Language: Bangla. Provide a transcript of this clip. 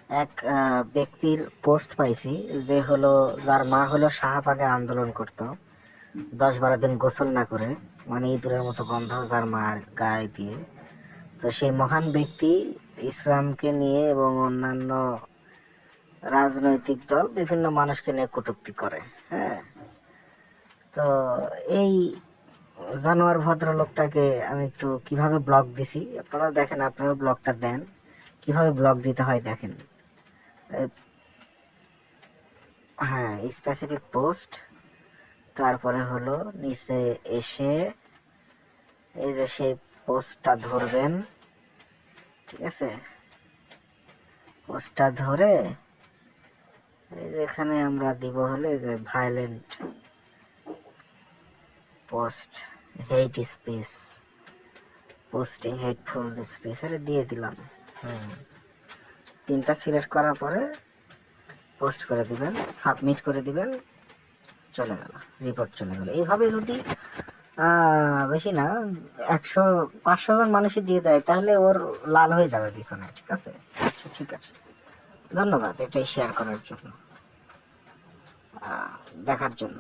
এক ব্যক্তির পোস্ট পাইছি, যে হলো যার মা হলো শাহবাগে আন্দোলন করতো 10-12 দিন গোসল না করে, মানে ইঁদুরের মতো গন্ধ যার মার গায়ে দিয়ে। তো সেই মহান ব্যক্তি ইসলামকে নিয়ে এবং অন্যান্য রাজনৈতিক দল বিভিন্ন মানুষকে নিয়ে কটূক্তি করে। হ্যাঁ, তো এই জানোয়ার ভদ্রলোকটাকে আমি একটু কিভাবে ব্লক দিছি, আপনারা দেখেন, আপনারা ব্লকটা দেন, কিভাবে ব্লক দিতে হয় দেখেন। হ্যাঁ, স্পেসিফিক পোস্ট, তারপরে হলো নিচে এসে এই যে সেই পোস্টটা ধরবেন, ঠিক আছে? পোস্টটা ধরে এই যে এখানে আমরা দিব হলে যে ভায়োলেন্ট পোস্ট, হেট স্পিচ, পোস্টিং হেটফুল স্পিচ, এটা দিয়ে দিলাম। তিনটা সিলেক্ট করার পরে পোস্ট করে দিবেন, সাবমিট করে দিবেন, চলে গেল, রিপোর্ট চলে গেল। এইভাবে যদি বেশি না, 100-500 জন মানুষই দিয়ে দেয়, তাহলে ওর লাল হয়ে যাবে পিছনে। ঠিক আছে? আচ্ছা, ঠিক আছে, ধন্যবাদ এটাই শেয়ার করার জন্য, দেখার জন্য।